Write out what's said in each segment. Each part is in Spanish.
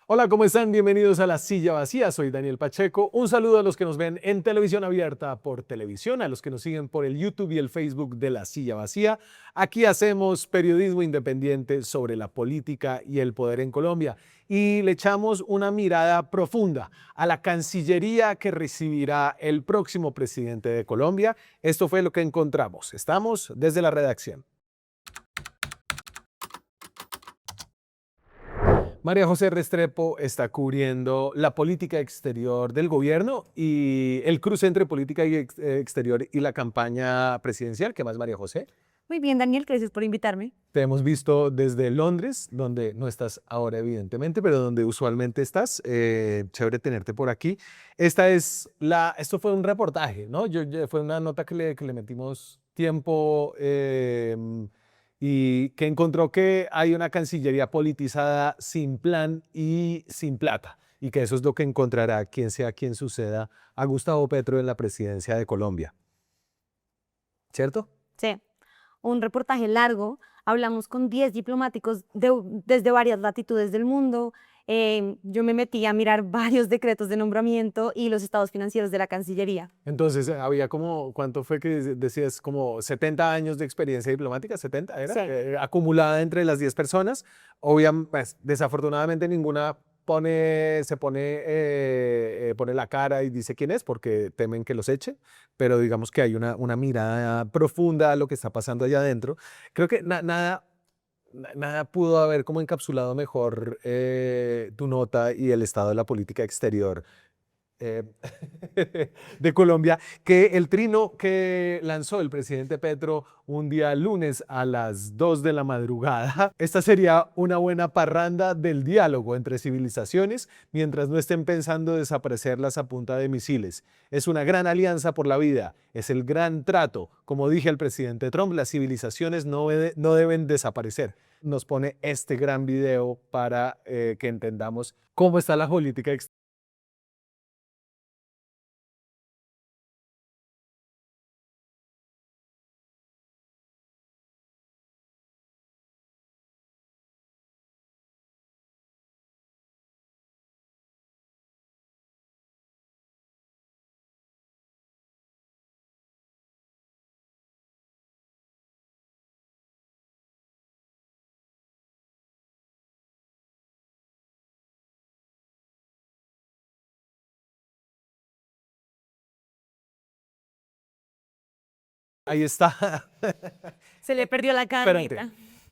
Hola, ¿cómo están? Bienvenidos a La Silla Vacía. Soy Daniel Pacheco. Un saludo a los que nos ven en televisión abierta por televisión, a los que nos siguen por el YouTube y el Facebook de La Silla Vacía. Aquí hacemos periodismo independiente sobre la política y el poder en Colombia y le echamos una mirada profunda a la Cancillería que recibirá el próximo presidente de Colombia. Esto fue lo que encontramos. Estamos desde la redacción. María José Restrepo está cubriendo la política exterior del gobierno y el cruce entre política exterior y la campaña presidencial. ¿Qué más, María José? Muy bien, Daniel, gracias por invitarme. Te hemos visto desde Londres, donde no estás ahora evidentemente, pero donde usualmente estás. Chévere tenerte por aquí. Esto fue un reportaje, ¿no? Fue una nota que le metimos tiempo y que encontró que hay una Cancillería politizada sin plan y sin plata. Y que eso es lo que encontrará quien sea quien suceda a Gustavo Petro en la presidencia de Colombia. ¿Cierto? Sí, un reportaje largo. Hablamos con 10 diplomáticos desde varias latitudes del mundo. Yo me metí a mirar varios decretos de nombramiento y los estados financieros de la Cancillería. Entonces, había como, ¿cuánto fue que decías? Como 70 años de experiencia diplomática, 70 era, Sí. acumulada entre las 10 personas. Obviamente, pues, desafortunadamente ninguna pone la cara y dice quién es porque temen que los echen, pero digamos que hay una mirada profunda a lo que está pasando allá adentro. Creo que nada pudo haber como encapsulado mejor tu nota y el estado de la política exterior eh, de Colombia, que el trino que lanzó el presidente Petro un día lunes a las 2 de la madrugada. Esta sería una buena parranda del diálogo entre civilizaciones mientras no estén pensando desaparecerlas a punta de misiles. Es una gran alianza por la vida, es el gran trato. Como dije al presidente Trump, las civilizaciones no deben desaparecer. Nos pone este gran video para que entendamos cómo está la política exterior. Ahí está. Se le perdió la Espérate, cadenita.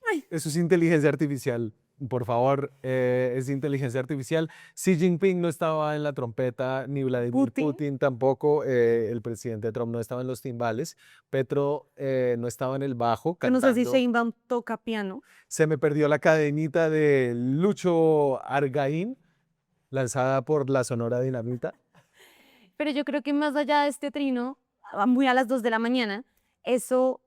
Ay, eso es inteligencia artificial. Por favor, es inteligencia artificial. Xi Jinping no estaba en la trompeta, ni Vladimir Putin. Putin tampoco. El presidente Trump no estaba en los timbales. Petro no estaba en el bajo Yo no sé si cantando. Sheinbaum toca piano, Se me perdió la cadenita de Lucho Argaín, lanzada por la Sonora Dinamita. pero yo creo que más allá de este trino, muy a las 2 de la mañana, eso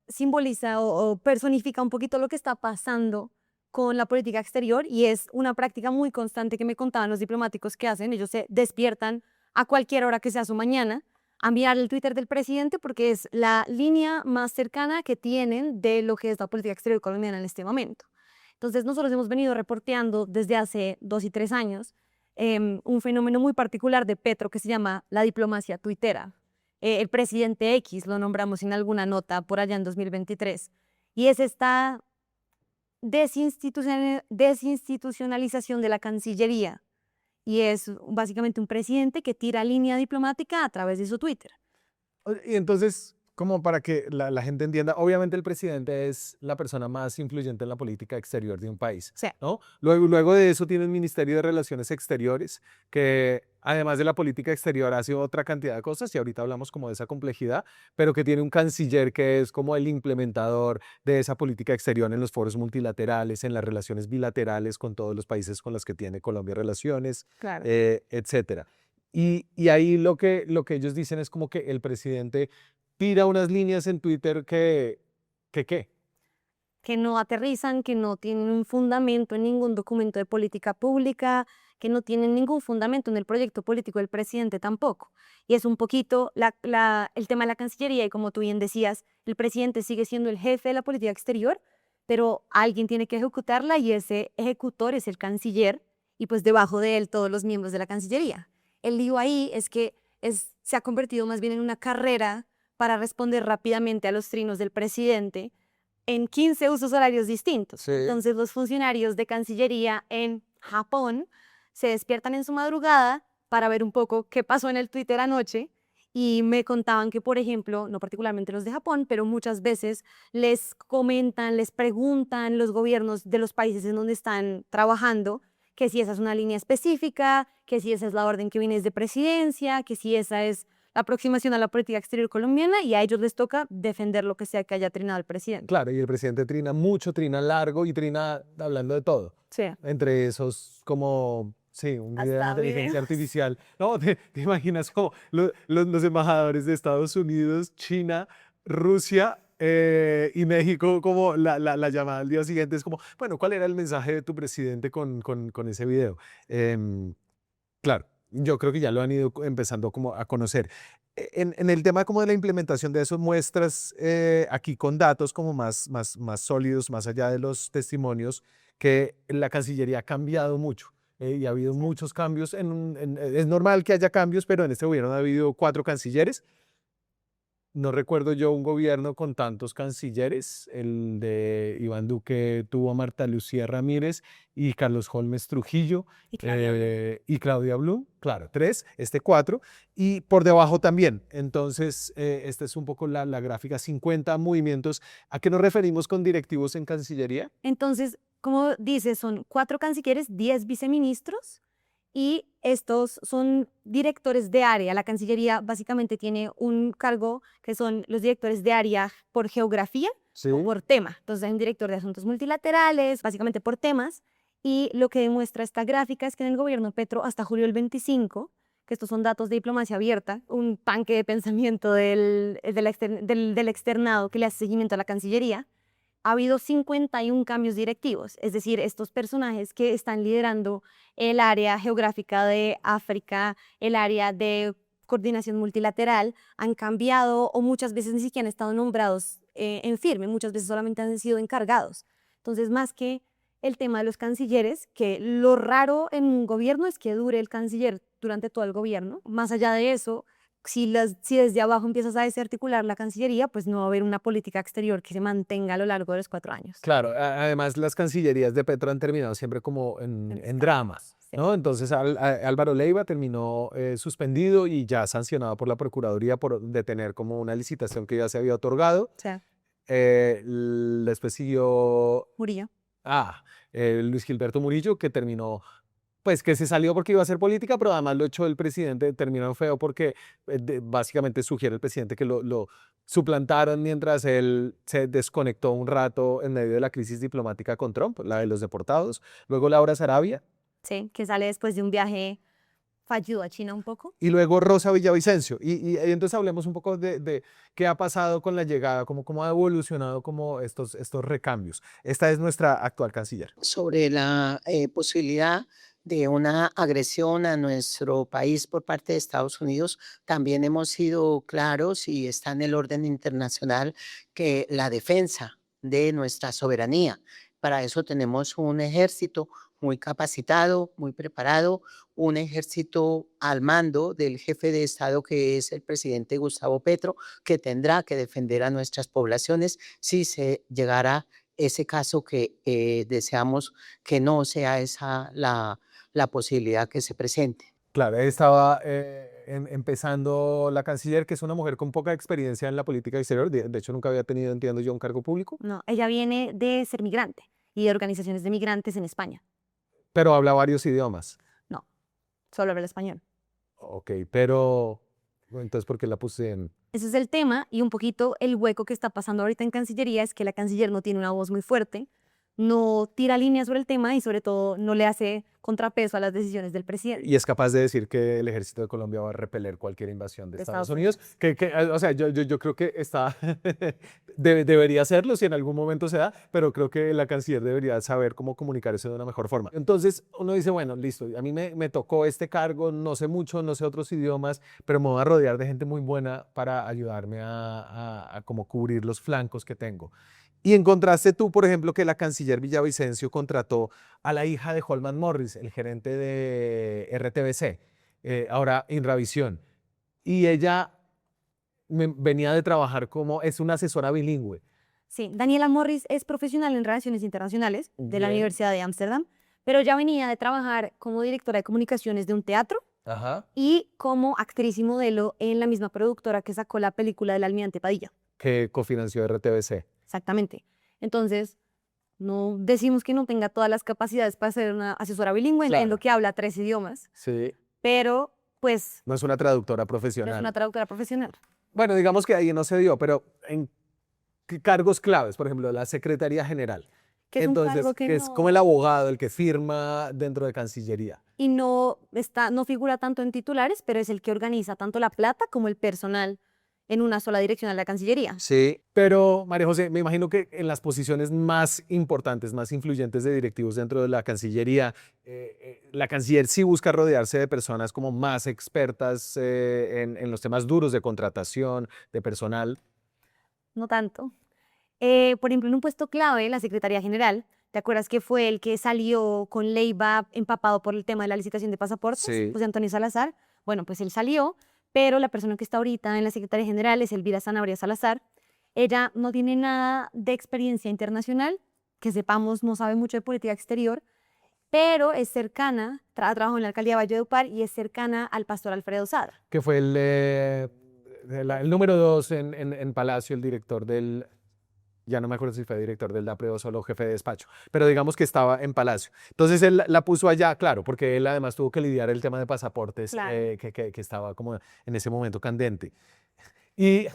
simboliza o personifica un poquito lo que está pasando con la política exterior y es una práctica muy constante que me contaban los diplomáticos que hacen. Ellos se despiertan a cualquier hora que sea su mañana a mirar el Twitter del presidente porque es la línea más cercana que tienen de lo que es la política exterior colombiana en este momento. Entonces, nosotros hemos venido reporteando desde hace 2 y 3 años un fenómeno muy particular de Petro que se llama la diplomacia tuitera. El presidente X lo nombramos en alguna nota por allá en 2023, y es esta desinstitucionalización de la Cancillería, y es básicamente un presidente que tira línea diplomática a través de su Twitter. Y entonces, como para que la gente entienda, obviamente el presidente es la persona más influyente en la política exterior de un país, O sea, ¿no? Luego de eso tiene el Ministerio de Relaciones Exteriores, que además de la política exterior hace otra cantidad de cosas, y ahorita hablamos como de esa complejidad, pero que tiene un canciller que es como el implementador de esa política exterior en los foros multilaterales, en las relaciones bilaterales con todos los países con los que tiene Colombia relaciones, claro, etcétera. Y ahí lo que ellos dicen es como que el presidente tira unas líneas en Twitter que ¿qué? que no aterrizan, que no tienen un fundamento en ningún documento de política pública, que no tienen ningún fundamento en el proyecto político del presidente tampoco. Y es un poquito el tema de la Cancillería, y como tú bien decías, el presidente sigue siendo el jefe de la política exterior, pero alguien tiene que ejecutarla y ese ejecutor es el canciller, y pues debajo de él todos los miembros de la Cancillería. El lío ahí es que se ha convertido más bien en una carrera para responder rápidamente a los trinos del presidente en 15 usos horarios distintos. Sí. Entonces los funcionarios de Cancillería en Japón se despiertan en su madrugada para ver un poco qué pasó en el Twitter anoche y me contaban que, por ejemplo, no particularmente los de Japón, pero muchas veces les comentan, les preguntan los gobiernos de los países en donde están trabajando que si esa es una línea específica, que si esa es la orden que viene desde presidencia, que si esa es la aproximación a la política exterior colombiana y a ellos les toca defender lo que sea que haya trinado el presidente. Claro, y el presidente trina mucho, trina largo y trina hablando de todo. Sí. Entre esos como, sí, un video de Hasta inteligencia videos. artificial. No, te imaginas como los embajadores de Estados Unidos, China, Rusia y México, como la llamada al día siguiente es como, bueno, ¿cuál era el mensaje de tu presidente con ese video? Claro, yo creo que ya lo han ido empezando como a conocer. En el tema como de la implementación de eso, muestras aquí con datos como más sólidos, más allá de los testimonios, que la Cancillería ha cambiado mucho. Y ha habido muchos cambios. Es normal que haya cambios, pero en este gobierno ha habido 4 cancilleres. No recuerdo yo un gobierno con tantos cancilleres. El de Iván Duque tuvo a Marta Lucía Ramírez y Carlos Holmes Trujillo y Claudia Blum, claro, 3, este 4, y por debajo también. Entonces, esta es un poco la gráfica, 50 movimientos. ¿A qué nos referimos con directivos en Cancillería? Entonces, como dice, son 4 cancilleres, 10 viceministros y estos son directores de área. La Cancillería básicamente tiene un cargo que son los directores de área por geografía Sí. o por tema. Entonces hay un director de asuntos multilaterales, básicamente por temas. Y lo que demuestra esta gráfica es que en el gobierno Petro hasta julio del 25, que estos son datos de diplomacia abierta, un tanque de pensamiento del externado que le hace seguimiento a la Cancillería, ha habido 51 cambios directivos, es decir, estos personajes que están liderando el área geográfica de África, el área de coordinación multilateral, han cambiado o muchas veces ni siquiera han estado nombrados en firme, muchas veces solamente han sido encargados. Entonces, más que el tema de los cancilleres, que lo raro en un gobierno es que dure el canciller durante todo el gobierno, más allá de eso, si desde abajo empiezas a desarticular la Cancillería, pues no va a haber una política exterior que se mantenga a lo largo de los 4 años. Claro, además las cancillerías de Petro han terminado siempre como en dramas, Sí. ¿no? Entonces Álvaro Leiva terminó suspendido y ya sancionado por la Procuraduría por detener como una licitación que ya se había otorgado. O sea, Después siguió Murillo. Luis Gilberto Murillo, que terminó, pues que se salió porque iba a hacer política, pero además lo echó el presidente, terminó feo porque básicamente sugiere el presidente que lo suplantaron mientras él se desconectó un rato en medio de la crisis diplomática con Trump, la de los deportados. Luego Laura Sarabia Sí, que sale después de un viaje fallido a China un poco. y luego Rosa Villavicencio. Y entonces hablemos un poco de qué ha pasado con la llegada, cómo ha evolucionado como estos recambios. Esta es nuestra actual canciller. Sobre la posibilidad de una agresión a nuestro país por parte de Estados Unidos, también hemos sido claros y está en el orden internacional que la defensa de nuestra soberanía, para eso tenemos un ejército muy capacitado, muy preparado, un ejército al mando del jefe de Estado que es el presidente Gustavo Petro, que tendrá que defender a nuestras poblaciones si se llegara ese caso que deseamos que no sea esa la posibilidad que se presente. Claro, estaba empezando la canciller, que es una mujer con poca experiencia en la política exterior. De hecho, nunca había tenido, entiendo yo, un cargo público, No, ella viene de ser migrante y de organizaciones de migrantes en España. pero habla varios idiomas. No, solo habla español. Ok, pero entonces, ¿por qué la puse en...? Ese es el tema y un poquito el hueco que está pasando ahorita en Cancillería es que la canciller no tiene una voz muy fuerte, no tira líneas sobre el tema y sobre todo no le hace contrapeso a las decisiones del presidente. Y es capaz de decir que el ejército de Colombia va a repeler cualquier invasión de De Estados Estados Unidos. O sea, yo creo que está debería hacerlo si en algún momento se da, pero creo que la canciller debería saber cómo comunicar eso de una mejor forma. Entonces uno dice, bueno, listo, a mí me tocó este cargo, no sé mucho, no sé otros idiomas, pero me voy a rodear de gente muy buena para ayudarme a como cubrir los flancos que tengo. Y encontraste tú, por ejemplo, que la canciller Villavicencio contrató a la hija de Holman Morris, el gerente de RTBC, ahora Inravisión. Y ella venía de trabajar como, es una asesora bilingüe. Sí, Daniela Morris es profesional en relaciones internacionales de la Bien. Universidad de Ámsterdam, pero ya venía de trabajar como directora de comunicaciones de un teatro Ajá. y como actriz y modelo en la misma productora que sacó la película del Almirante Padilla. Que cofinanció RTBC. Exactamente. Entonces, no decimos que no tenga todas las capacidades para ser una asesora bilingüe en lo Claro. que habla 3 idiomas, Sí. pero pues No es una traductora no profesional. es una traductora profesional. Bueno, digamos que ahí no se dio, pero en cargos claves, por ejemplo, la Secretaría General. Que es un Entonces, cargo que que es como el abogado, el que firma dentro de Cancillería. y no figura tanto en titulares, pero es el que organiza tanto la plata como el personal en una sola dirección de la Cancillería. Sí. Pero, María José, me imagino que en las posiciones más importantes, más influyentes de directivos dentro de la Cancillería, la canciller sí busca rodearse de personas como más expertas en los temas duros de contratación, de personal. No tanto. Por ejemplo, en un puesto clave, la Secretaría General, ¿te acuerdas que fue el que salió con Leiva empapado por el tema de la licitación de pasaportes? Sí. José Antonio Salazar. Bueno, pues él salió, pero la persona que está ahorita en la Secretaría General es Elvira Sanabria Salazar. Ella no tiene nada de experiencia internacional, que sepamos, no sabe mucho de política exterior, pero es cercana, trabajó en la alcaldía de Valledupar y es cercana al pastor Alfredo Sadra. Que fue el número 2 en Palacio, el director del, ya no me acuerdo si fue director del DAPRE o solo jefe de despacho, pero digamos que estaba en Palacio. Entonces él la puso allá, claro, porque él además tuvo que lidiar el tema de pasaportes, Claro. que estaba como en ese momento candente. Y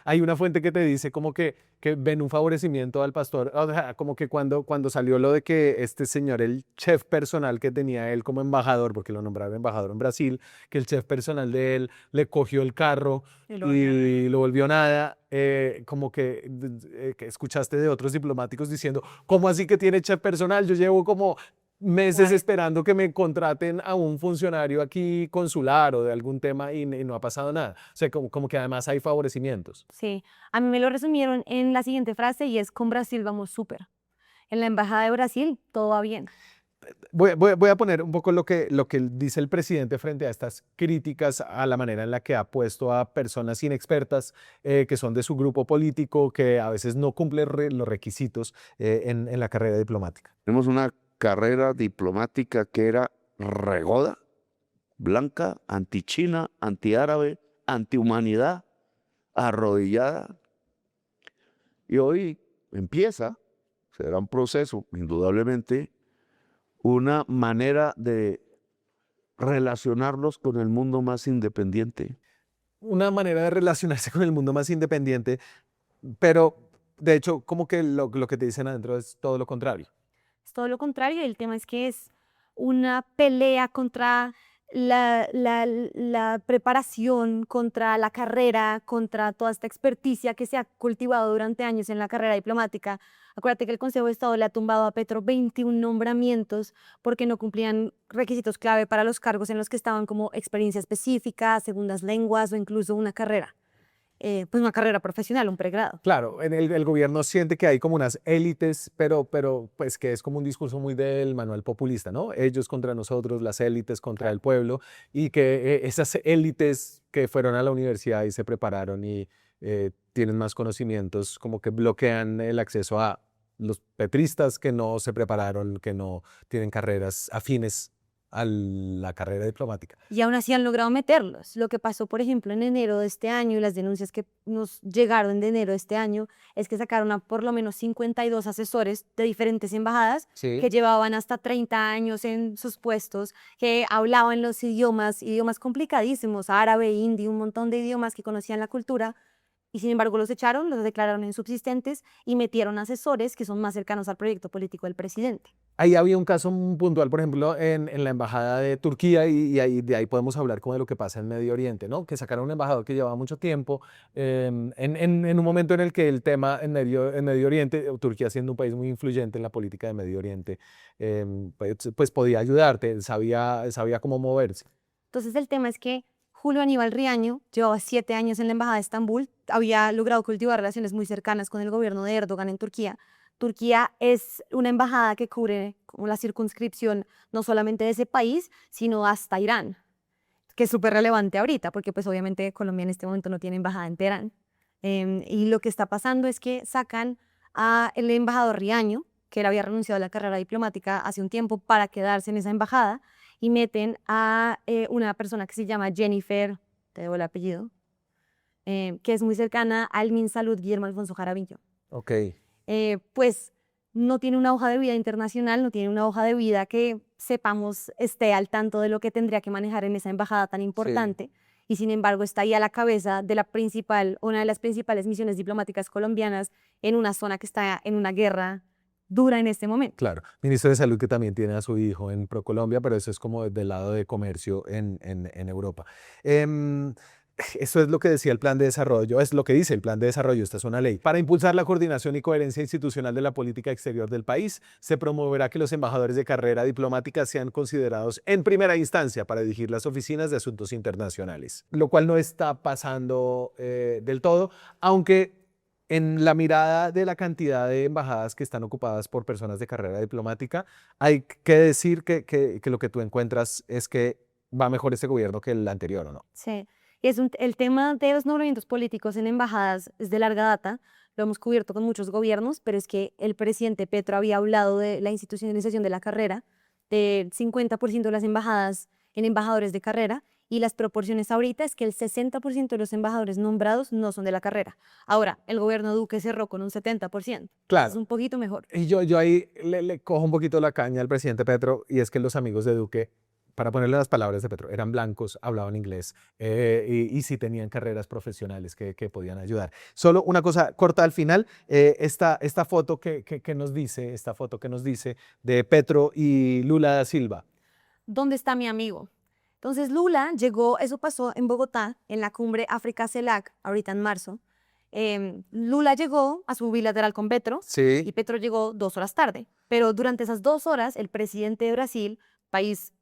hay una fuente que te dice como que ven un favorecimiento al pastor, o sea, como que cuando salió lo de que este señor, el chef personal que tenía él como embajador, porque lo nombraron embajador en Brasil, que el chef personal de él le cogió el carro y lo volvió nada, como que escuchaste de otros diplomáticos diciendo, ¿cómo así que tiene chef personal? Yo llevo como meses Claro. esperando que me contraten a un funcionario aquí consular o de algún tema y no ha pasado nada. O sea, como que además hay favorecimientos. Sí, a mí me lo resumieron en la siguiente frase y es: con Brasil vamos súper. En la embajada de Brasil todo va bien. Voy a poner un poco lo que dice el presidente frente a estas críticas a la manera en la que ha puesto a personas inexpertas que son de su grupo político, que a veces no cumplen los requisitos en la carrera diplomática. Tenemos una carrera diplomática que era regoda, blanca, antichina, antiárabe, antihumanidad, arrodillada. Y hoy empieza, será un proceso, indudablemente, una manera de relacionarlos con el mundo más independiente. Una manera de relacionarse con el mundo más independiente, pero de hecho como que lo que te dicen adentro es todo lo contrario. Es todo lo contrario, el tema es que es una pelea contra la preparación, contra la carrera, contra toda esta experticia que se ha cultivado durante años en la carrera diplomática. Acuérdate que el Consejo de Estado le ha tumbado a Petro 21 nombramientos porque no cumplían requisitos clave para los cargos en los que estaban, como experiencia específica, segundas lenguas o incluso una carrera. Pues una carrera profesional, un pregrado. Claro, el gobierno siente que hay como unas élites, pero pues que es como un discurso muy del manual populista, ¿no? Ellos contra nosotros, las élites contra el pueblo, y que esas élites que fueron a la universidad y se prepararon y tienen más conocimientos, como que bloquean el acceso a los petristas que no se prepararon, que no tienen carreras afines a la carrera diplomática. Y aún así han logrado meterlos. Lo que pasó, por ejemplo, en enero de este año y las denuncias que nos llegaron de enero de este año es que sacaron a por lo menos 52 asesores de diferentes embajadas Sí. que llevaban hasta 30 años en sus puestos, que hablaban los idiomas complicadísimos, árabe, hindi, un montón de idiomas, que conocían la cultura, y sin embargo los echaron, los declararon insubsistentes y metieron asesores que son más cercanos al proyecto político del presidente. Ahí había un caso puntual, por ejemplo, en la embajada de Turquía, y de ahí podemos hablar como de lo que pasa en Medio Oriente, ¿no? Que sacaron un embajador que llevaba mucho tiempo, en un momento en el que el tema en Medio Oriente, Turquía siendo un país muy influyente en la política de Medio Oriente, pues podía ayudarte, sabía cómo moverse. Entonces el tema es que Julio Aníbal Riaño llevaba 7 años en la embajada de Estambul, había logrado cultivar relaciones muy cercanas con el gobierno de Erdogan en Turquía. Turquía es una embajada que cubre como la circunscripción no solamente de ese país, sino hasta Irán, que es súper relevante ahorita, porque pues obviamente Colombia en este momento no tiene embajada en Teherán. Y lo que está pasando es que sacan al embajador Riaño, que él había renunciado a la carrera diplomática hace un tiempo para quedarse en esa embajada, y meten a una persona que se llama Jennifer, te debo el apellido, que es muy cercana al Minsalud Guillermo Alfonso Jaramillo. Ok. Pues no tiene una hoja de vida internacional, no tiene una hoja de vida que sepamos esté al tanto de lo que tendría que manejar en esa embajada tan importante, y sin embargo está ahí a la cabeza de una de las principales misiones diplomáticas colombianas en una zona que está en una guerra dura en este momento. Claro, ministro de Salud que también tiene a su hijo en ProColombia, pero eso es como del lado de comercio en Europa. Eso es lo que decía el plan de desarrollo, es lo que dice el plan de desarrollo, esta es una ley. Para impulsar la coordinación y coherencia institucional de la política exterior del país, se promoverá que los embajadores de carrera diplomática sean considerados en primera instancia para dirigir las oficinas de asuntos internacionales, lo cual no está pasando del todo, aunque en la mirada de la cantidad de embajadas que están ocupadas por personas de carrera diplomática, hay que decir que lo que tú encuentras es que va mejor este gobierno que el anterior, ¿o no? Sí, y el tema de los nombramientos políticos en embajadas es de larga data, lo hemos cubierto con muchos gobiernos, pero es que el presidente Petro había hablado de la institucionalización de la carrera, del 50% de las embajadas en embajadores de carrera, y las proporciones ahorita es que el 60% de los embajadores nombrados no son de la carrera. Ahora, el gobierno Duque cerró con un 70%. Claro. Es un poquito mejor. Y yo ahí le cojo un poquito la caña al presidente Petro, y es que los amigos de Duque, para ponerle las palabras de Petro, eran blancos, hablaban inglés y sí tenían carreras profesionales que podían ayudar. Solo una cosa corta al final, esta foto que nos dice de Petro y Lula da Silva. ¿Dónde está mi amigo? Entonces Lula llegó, eso pasó en Bogotá, en la cumbre África-CELAC, ahorita en marzo. Lula llegó a su bilateral con Petro Sí. y Petro llegó 2 horas tarde. Pero durante esas 2 horas, el presidente de Brasil, país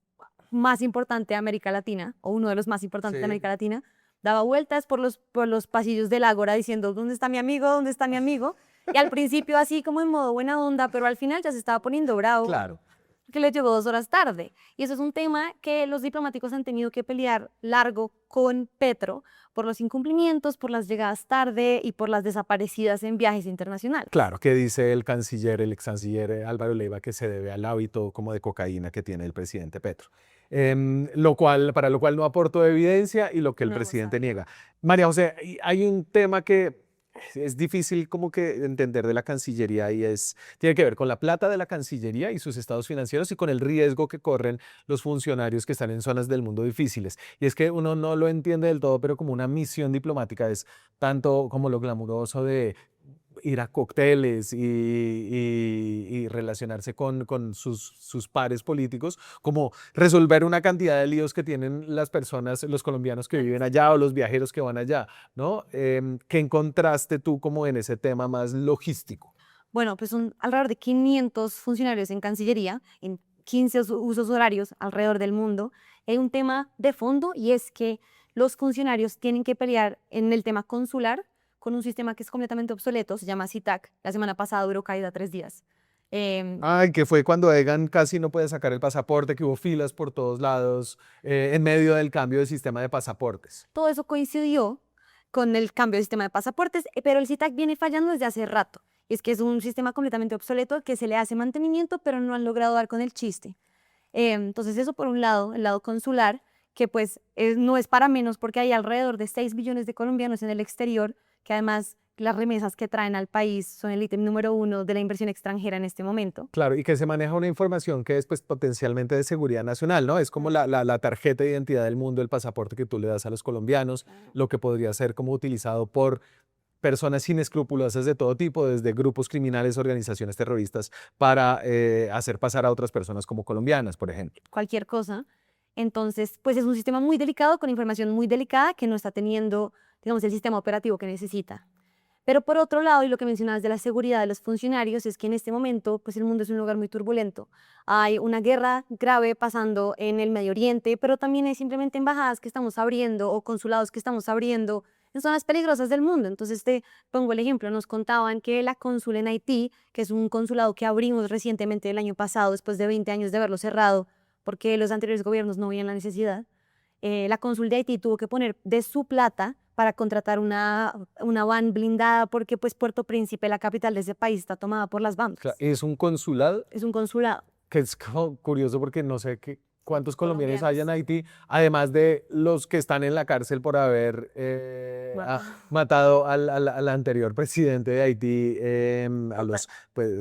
más importante de América Latina, o uno de los más importantes de Sí. América Latina, daba vueltas por los pasillos del Ágora diciendo, ¿dónde está mi amigo? ¿Dónde está mi amigo? Y al principio así como en modo buena onda, pero al final ya se estaba poniendo bravo. Claro. Que le llegó 2 horas tarde. Y eso es un tema que los diplomáticos han tenido que pelear largo con Petro por los incumplimientos, por las llegadas tarde y por las desaparecidas en viajes internacionales. Claro, que dice el ex canciller Álvaro Leiva, que se debe al hábito como de cocaína que tiene el presidente Petro. Para lo cual no aporto evidencia y lo que el No, presidente exacto. niega. María José, hay un tema que es difícil como que entender de la Cancillería y tiene que ver con la plata de la Cancillería y sus estados financieros y con el riesgo que corren los funcionarios que están en zonas del mundo difíciles. Y es que uno no lo entiende del todo, pero como una misión diplomática es tanto como lo glamuroso de ir a cócteles y relacionarse con sus pares políticos, como resolver una cantidad de líos que tienen las personas, los colombianos que viven allá o los viajeros que van allá, ¿no? ¿Qué encontraste tú como en ese tema más logístico? Bueno, pues son alrededor de 500 funcionarios en Cancillería, en 15 usos horarios alrededor del mundo. Hay un tema de fondo y es que los funcionarios tienen que pelear en el tema consular con un sistema que es completamente obsoleto, se llama CITAC. La semana pasada duró caída 3 días. Ay, que fue cuando Egan casi no puede sacar el pasaporte, que hubo filas por todos lados en medio del cambio de sistema de pasaportes. Todo eso coincidió con el cambio de sistema de pasaportes, pero el CITAC viene fallando desde hace rato. Y es que es un sistema completamente obsoleto que se le hace mantenimiento, pero no han logrado dar con el chiste. Entonces eso por un lado, el lado consular, que pues no es para menos porque hay alrededor de 6 billones de colombianos en el exterior, que además las remesas que traen al país son el ítem número 1 de la inversión extranjera en este momento. Claro, y que se maneja una información que es pues, potencialmente de seguridad nacional, ¿no? Es como la tarjeta de identidad del mundo, el pasaporte que tú le das a los colombianos, lo que podría ser como utilizado por personas inescrupulosas de todo tipo, desde grupos criminales, organizaciones terroristas, para hacer pasar a otras personas como colombianas, por ejemplo. Cualquier cosa. Entonces, pues es un sistema muy delicado, con información muy delicada que no está teniendo, digamos, el sistema operativo que necesita. Pero por otro lado, y lo que mencionabas de la seguridad de los funcionarios, es que en este momento, pues el mundo es un lugar muy turbulento. Hay una guerra grave pasando en el Medio Oriente, pero también hay simplemente embajadas que estamos abriendo o consulados que estamos abriendo en zonas peligrosas del mundo. Entonces, te pongo el ejemplo, nos contaban que la cónsula en Haití, que es un consulado que abrimos recientemente el año pasado, después de 20 años de haberlo cerrado, porque los anteriores gobiernos no veían la necesidad, la cónsul de Haití tuvo que poner de su plata para contratar una van blindada porque pues Puerto Príncipe, la capital de ese país, está tomada por las bandas. Es un consulado Es un consulado. que es como curioso porque no sé cuántos colombianos hay en Colombianos. Haití, además de los que están en la cárcel por haber Matado. matado al anterior presidente de Haití, a los pues,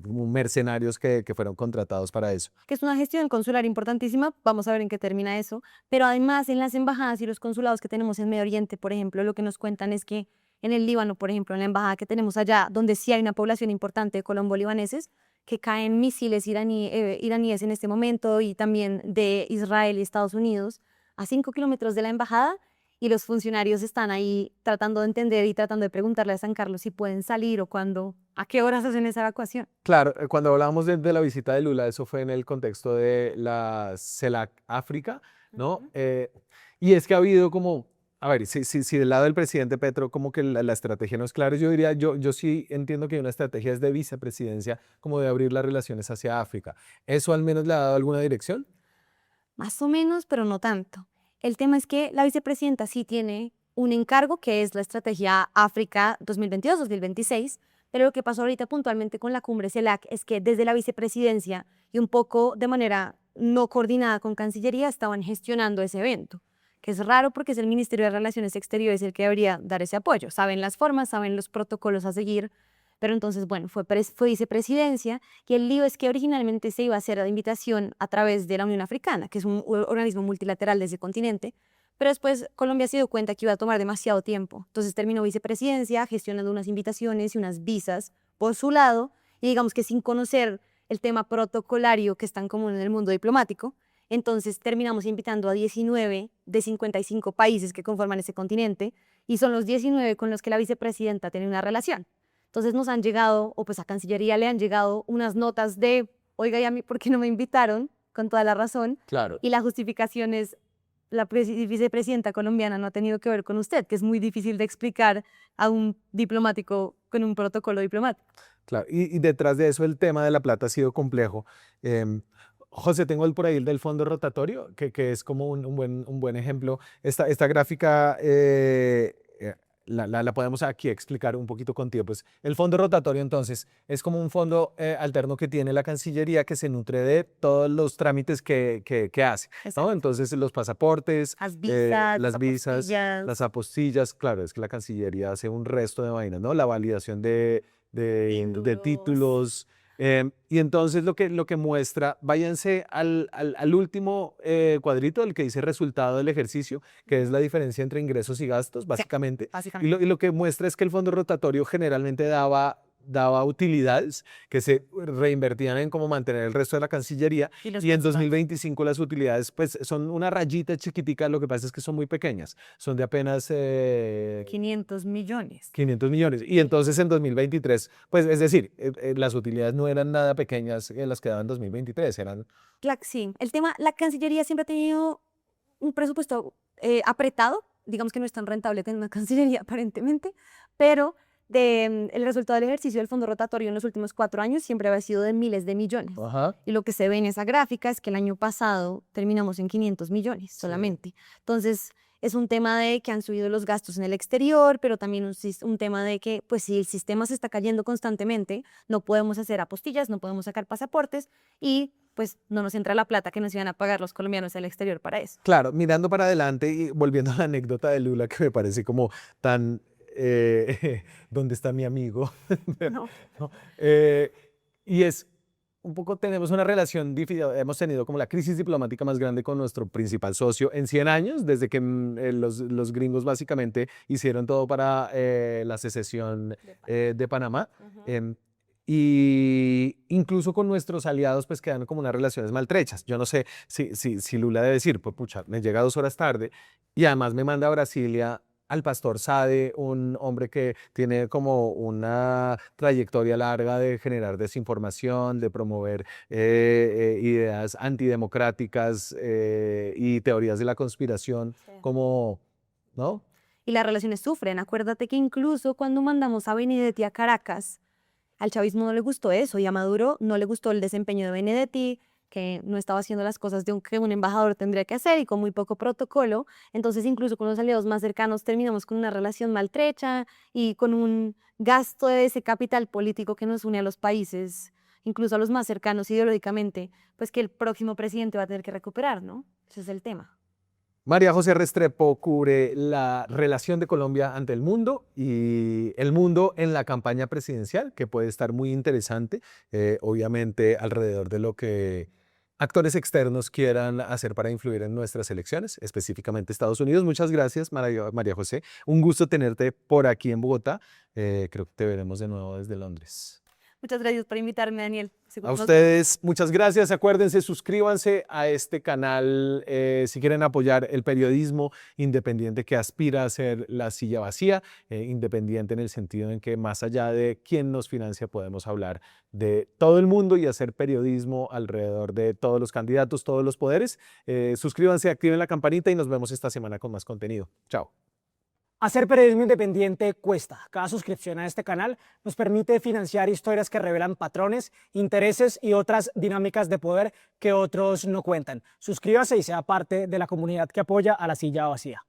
mercenarios que fueron contratados para eso. Que es una gestión consular importantísima, vamos a ver en qué termina eso, pero además en las embajadas y los consulados que tenemos en Medio Oriente, por ejemplo, lo que nos cuentan es que en el Líbano, por ejemplo, en la embajada que tenemos allá, donde sí hay una población importante de colombo-libaneses, que caen misiles iraníes en este momento y también de Israel y Estados Unidos a 5 kilómetros de la embajada, y los funcionarios están ahí tratando de entender y tratando de preguntarle a San Carlos si pueden salir o cuándo, a qué horas hacen esa evacuación. Claro, cuando hablábamos de la visita de Lula, eso fue en el contexto de la CELAC África, ¿no? Ujú. Y es que ha habido como, a ver, si del lado del presidente Petro como que la estrategia no es clara, yo diría, yo sí entiendo que hay una estrategia desde vicepresidencia como de abrir las relaciones hacia África. ¿Eso al menos le ha dado alguna dirección? Más o menos, pero no tanto. El tema es que la vicepresidenta sí tiene un encargo que es la estrategia África 2022-2026, pero lo que pasó ahorita puntualmente con la cumbre CELAC es que desde la vicepresidencia y un poco de manera no coordinada con Cancillería estaban gestionando ese evento, que es raro porque es el Ministerio de Relaciones Exteriores el que debería dar ese apoyo. Saben las formas, saben los protocolos a seguir, pero entonces, bueno, fue vicepresidencia y el lío es que originalmente se iba a hacer la invitación a través de la Unión Africana, que es un organismo multilateral de ese continente, pero después Colombia se dio cuenta que iba a tomar demasiado tiempo. Entonces terminó vicepresidencia gestionando unas invitaciones y unas visas por su lado, y digamos que sin conocer el tema protocolario que es tan común en el mundo diplomático, entonces terminamos invitando a 19 de 55 países que conforman ese continente, y son los 19 con los que la vicepresidenta tiene una relación. Entonces nos han llegado, o pues a Cancillería le han llegado unas notas de, oiga, ¿y a mí por qué no me invitaron? Con toda la razón. Claro. Y la justificación es, la vicepresidenta colombiana no ha tenido que ver con usted, que es muy difícil de explicar a un diplomático con un protocolo diplomático. Claro, y detrás de eso el tema de la plata ha sido complejo. José, tengo por ahí el del fondo rotatorio, que es como un buen ejemplo. Esta gráfica la podemos aquí explicar un poquito contigo. Pues el fondo rotatorio entonces es como un fondo alterno que tiene la Cancillería que se nutre de todos los trámites que hace, ¿no? Exacto. Entonces los pasaportes, Las visas, las visas, apostillas. las apostillas, claro, es que la Cancillería hace un resto de vainas, ¿no? La validación de títulos. Y entonces lo que muestra, váyanse al último cuadrito, el que dice resultado del ejercicio, que es la diferencia entre ingresos y gastos, básicamente. Básicamente. Y lo que muestra es que el fondo rotatorio generalmente daba utilidades que se reinvertían en cómo mantener el resto de la Cancillería, Y los y en consulados. 2025 las utilidades pues son una rayita chiquitica, lo que pasa es que son muy pequeñas, son de apenas 500 millones. 500 millones. Y entonces en 2023, pues es decir, las utilidades no eran nada pequeñas las que daban en 2023, eran... Sí, el tema, la Cancillería siempre ha tenido un presupuesto apretado, digamos que no es tan rentable tener una Cancillería aparentemente, pero el resultado del ejercicio del fondo rotatorio en los últimos 4 años siempre había sido de miles de millones. Ajá. Y lo que se ve en esa gráfica es que el año pasado terminamos en 500 millones solamente. Entonces, es un tema de que han subido los gastos en el exterior, pero también un tema de que, pues si el sistema se está cayendo constantemente, no podemos hacer apostillas, no podemos sacar pasaportes y pues no nos entra la plata que nos iban a pagar los colombianos al exterior para eso. Claro, mirando para adelante y volviendo a la anécdota de Lula que me parece como tan... ¿dónde está mi amigo? No. ¿No? Y es un poco, tenemos una relación difícil, hemos tenido como la crisis diplomática más grande con nuestro principal socio en 100 años, desde que los gringos básicamente hicieron todo para la secesión de Panamá. Y incluso con nuestros aliados pues quedan como unas relaciones maltrechas. Yo no sé si Lula debe decir, pues pucha, me llega 2 horas tarde y además me manda a Brasilia al pastor Sade, un hombre que tiene como una trayectoria larga de generar desinformación, de promover ideas antidemocráticas y teorías de la conspiración, Sí. como, ¿no? Y las relaciones sufren. Acuérdate que incluso cuando mandamos a Benedetti a Caracas, al chavismo no le gustó eso y a Maduro no le gustó el desempeño de Benedetti, que no estaba haciendo las cosas de que un embajador tendría que hacer y con muy poco protocolo. Entonces, incluso con los aliados más cercanos terminamos con una relación maltrecha y con un gasto de ese capital político que nos une a los países, incluso a los más cercanos ideológicamente, pues que el próximo presidente va a tener que recuperar, ¿no? Ese es el tema. María José Restrepo cubre la relación de Colombia ante el mundo y el mundo en la campaña presidencial, que puede estar muy interesante, obviamente alrededor de lo que actores externos quieran hacer para influir en nuestras elecciones, específicamente Estados Unidos. Muchas gracias, María José. Un gusto tenerte por aquí en Bogotá. Creo que te veremos de nuevo desde Londres. Muchas gracias por invitarme, Daniel. A ustedes, muchas gracias. Acuérdense, suscríbanse a este canal si quieren apoyar el periodismo independiente que aspira a ser La Silla Vacía, independiente en el sentido en que más allá de quién nos financia podemos hablar de todo el mundo y hacer periodismo alrededor de todos los candidatos, todos los poderes. Suscríbanse, activen la campanita y nos vemos esta semana con más contenido. Chao. Hacer periodismo independiente cuesta. Cada suscripción a este canal nos permite financiar historias que revelan patrones, intereses y otras dinámicas de poder que otros no cuentan. Suscríbase y sea parte de la comunidad que apoya a La Silla Vacía.